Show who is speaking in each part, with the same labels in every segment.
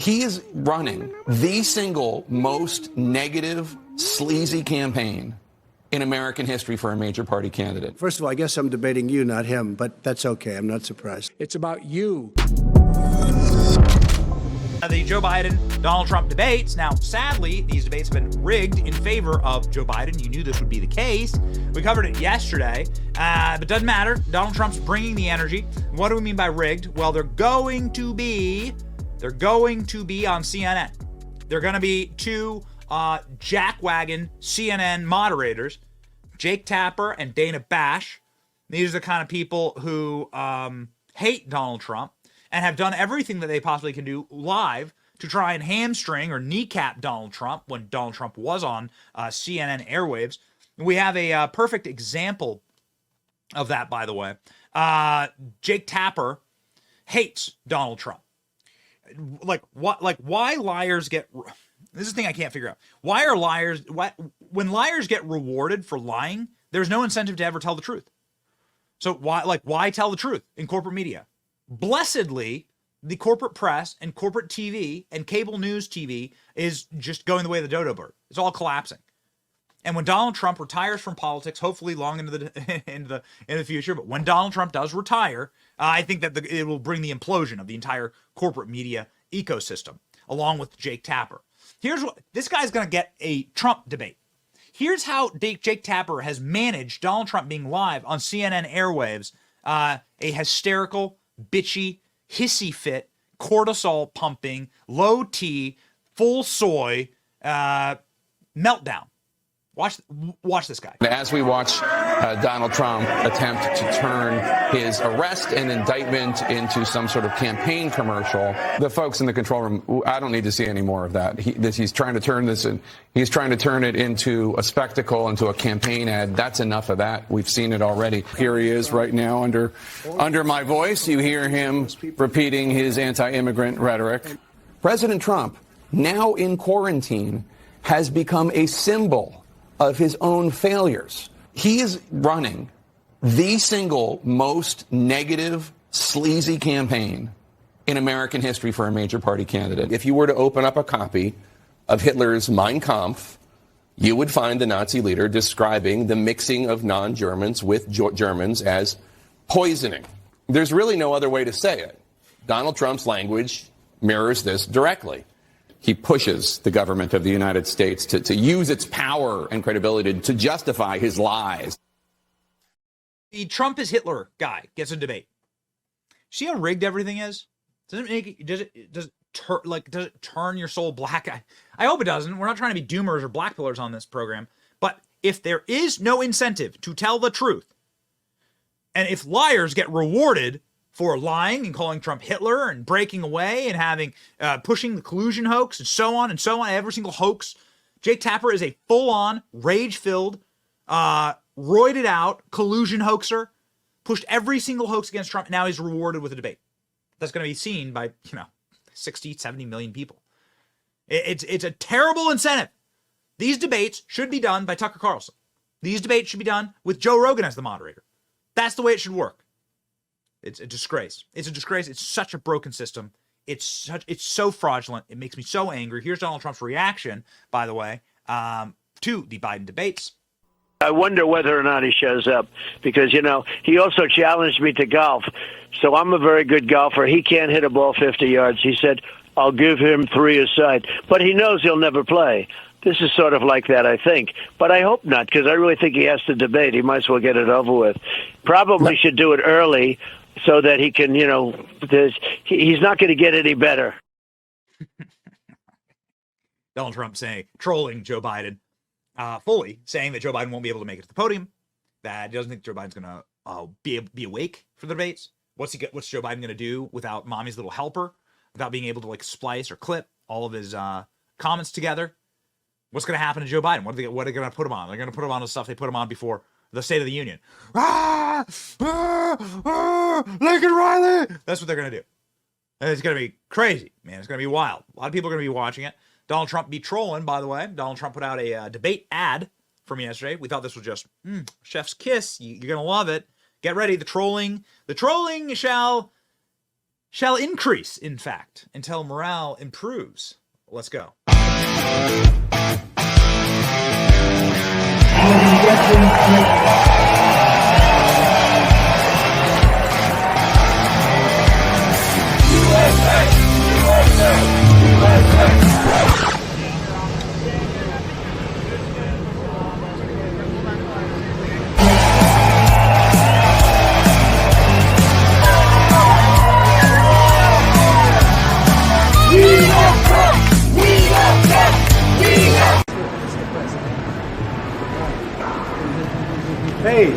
Speaker 1: He is running the single most negative, sleazy campaign in American history for a major party candidate.
Speaker 2: First of all, I guess I'm debating you, not him, but that's okay. I'm not surprised.
Speaker 3: It's about you.
Speaker 4: The Joe Biden-Donald Trump debates. Now, sadly, these debates have been rigged in favor of Joe Biden. You knew this would be the case. We covered it yesterday, but doesn't matter. Donald Trump's bringing the energy. What do we mean by rigged? Well, they're going to be on CNN. They're going to be two jackwagon CNN moderators, Jake Tapper and Dana Bash. These are the kind of people who hate Donald Trump and have done everything that they possibly can do live to try and hamstring or kneecap Donald Trump when Donald Trump was on CNN airwaves. We have a perfect example of that, by the way. Jake Tapper hates Donald Trump. Why liars get... This is the thing I can't figure out. Why are liars... When liars get rewarded for lying, there's no incentive to ever tell the truth. So why tell the truth in corporate media? Blessedly, the corporate press and corporate TV and cable news TV is just going the way of the dodo bird. It's all collapsing. And when Donald Trump retires from politics, hopefully long into the future, but when Donald Trump does retire, I think that it will bring the implosion of the entire corporate media ecosystem, along with Jake Tapper. Here's what this guy's going to get: a Trump debate. Here's how Jake Tapper has managed Donald Trump being live on CNN airwaves, a hysterical, bitchy, hissy fit, cortisol pumping, low T, full soy meltdown. Watch this guy.
Speaker 1: As we watch Donald Trump attempt to turn his arrest and indictment into some sort of campaign commercial, the folks in the control room, I don't need to see any more of that. He's trying to turn this in. He's trying to turn it into a spectacle, into a campaign ad. That's enough of that. We've seen it already. Here he is right now under my voice. You hear him repeating his anti-immigrant rhetoric. President Trump, now in quarantine, has become a symbol of his own failures. He is running the single most negative, sleazy campaign in American history for a major party candidate. If you were to open up a copy of Hitler's Mein Kampf, you would find the Nazi leader describing the mixing of non-Germans with Germans as poisoning. There's really no other way to say it. Donald Trump's language mirrors this directly. He pushes the government of the United States to use its power and credibility to justify his lies.
Speaker 4: The Trump is Hitler guy gets a debate. See how rigged everything is? Does it turn your soul black? I hope it doesn't. We're not trying to be doomers or black pillars on this program. But if there is no incentive to tell the truth, and if liars get rewarded for lying and calling Trump Hitler and breaking away and having pushing the collusion hoax and so on, every single hoax. Jake Tapper is a full-on, rage-filled, roided out collusion hoaxer, pushed every single hoax against Trump. Now he's rewarded with a debate that's going to be seen by 60, 70 million people. It's a terrible incentive. These debates should be done by Tucker Carlson. These debates should be done with Joe Rogan as the moderator. That's the way it should work. It's a disgrace. It's a disgrace. It's such a broken system. It's so fraudulent. It makes me so angry. Here's Donald Trump's reaction, by the way, to the Biden debates.
Speaker 5: I wonder whether or not he shows up because, he also challenged me to golf. So I'm a very good golfer. He can't hit a ball 50 yards. He said, I'll give him 3 aside. But he knows he'll never play. This is sort of like that, I think. But I hope not, because I really think he has to debate. He might as well get it over with. Probably should do it early so that he can, he's not going to get any better.
Speaker 4: Donald Trump trolling Joe Biden, fully saying that Joe Biden won't be able to make it to the podium, that he doesn't think Joe Biden's going to be awake for the debates. What's Joe Biden going to do without mommy's little helper, without being able to splice or clip all of his comments together? What's going to happen to Joe Biden? What are they going to put him on? They're going to put him on the stuff they put him on before the State of the Union. Lincoln Riley! That's what they're going to do. And it's going to be crazy, man. It's going to be wild. A lot of people are going to be watching it. Donald Trump be trolling, by the way. Donald Trump put out a debate ad from yesterday. We thought this was just chef's kiss. You're going to love it. Get ready. The trolling shall shall increase, in fact, until morale improves. Let's go.
Speaker 2: Hey.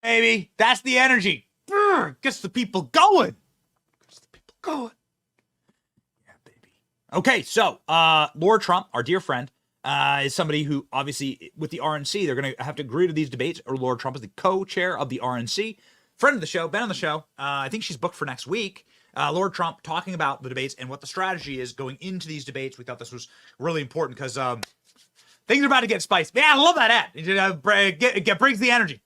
Speaker 4: Baby, that's the energy. Gets the people going. Yeah, baby. Okay, so Lord Trump, our dear friend, is somebody who obviously with the RNC, they're going to have to agree to these debates. Or Lord Trump is the co-chair of the RNC. Friend of the show, been on the show. I think she's booked for next week. Lord Trump talking about the debates and what the strategy is going into these debates. We thought this was really important because things are about to get spicy. Man, I love that ad. It brings the energy.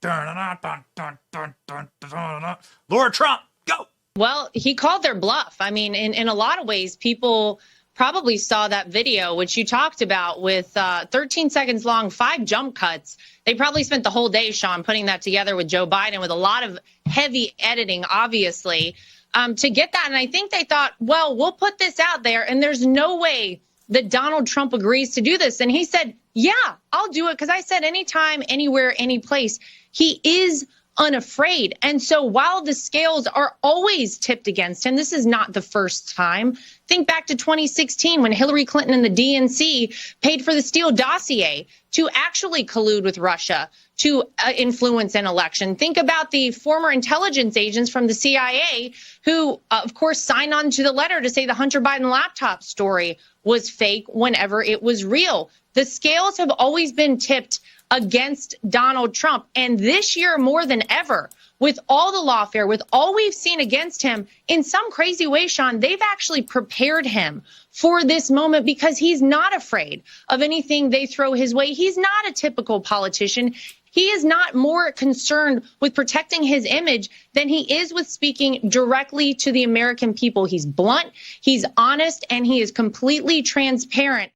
Speaker 4: Lord Trump, go.
Speaker 3: Well, he called their bluff. I mean, in a lot of ways, people probably saw that video, which you talked about with 13 seconds long, 5 jump cuts. They probably spent the whole day, Sean, putting that together with Joe Biden with a lot of heavy editing, obviously, to get that. And I think they thought, well, we'll put this out there, and there's no way that Donald Trump agrees to do this. And he said, yeah, I'll do it. Because I said anytime, anywhere, any place, he is unafraid. And so while the scales are always tipped against him, this is not the first time. Think back to 2016 when Hillary Clinton and the DNC paid for the Steele dossier to actually collude with Russia to influence an election. Think about the former intelligence agents from the CIA who, of course, signed on to the letter to say the Hunter Biden laptop story was fake whenever it was real. The scales have always been tipped against Donald Trump. And this year, more than ever, with all the lawfare, with all we've seen against him, in some crazy way, Sean, they've actually prepared him for this moment because he's not afraid of anything they throw his way. He's not a typical politician. He is not more concerned with protecting his image than he is with speaking directly to the American people. He's blunt, he's honest, and he is completely transparent.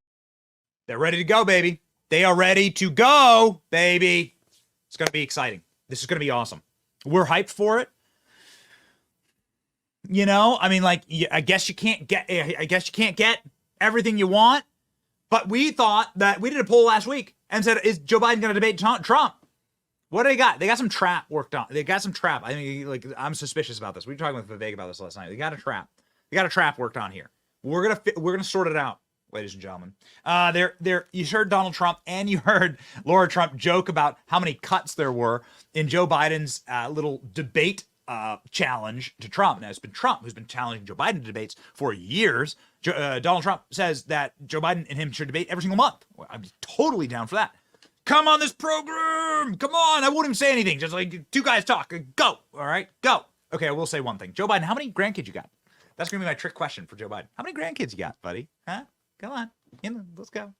Speaker 4: They're ready to go, baby. They are ready to go, baby. It's going to be exciting. This is going to be awesome. We're hyped for it. You know, I mean, like, I guess you can't get everything you want. But we thought that we did a poll last week and said, is Joe Biden going to debate Trump? What do they got? They got some trap worked on. They got some trap. I mean, like, I'm suspicious about this. We were talking with Vivek about this last night. They got a trap. They got a trap worked on here. We're gonna sort it out, ladies and gentlemen. You heard Donald Trump and you heard Laura Trump joke about how many cuts there were in Joe Biden's little debate challenge to Trump. Now, it's been Trump who's been challenging Joe Biden to debates for years. Donald Trump says that Joe Biden and him should debate every single month. Well, I'm totally down for that. Come on this program. Come on. I won't even say anything. Just like two guys talk. Go. All right. Go. Okay. I will say one thing. Joe Biden, how many grandkids you got? That's going to be my trick question for Joe Biden. How many grandkids you got, buddy? Huh? Come on. Let's go.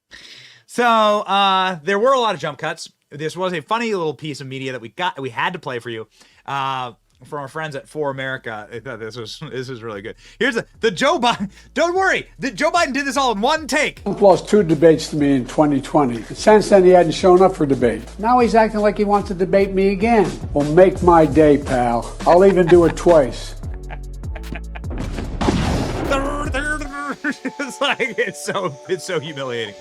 Speaker 4: So there were a lot of jump cuts. This was a funny little piece of media that we had to play for you. From our friends at For America. I thought this is really good. Here's the Joe Biden. Don't worry. Joe Biden did this all in one take.
Speaker 6: Trump lost 2 debates to me in 2020. Since then, he hadn't shown up for debate. Now he's acting like he wants to debate me again. Well, make my day, pal. I'll even do it twice.
Speaker 4: It's so humiliating.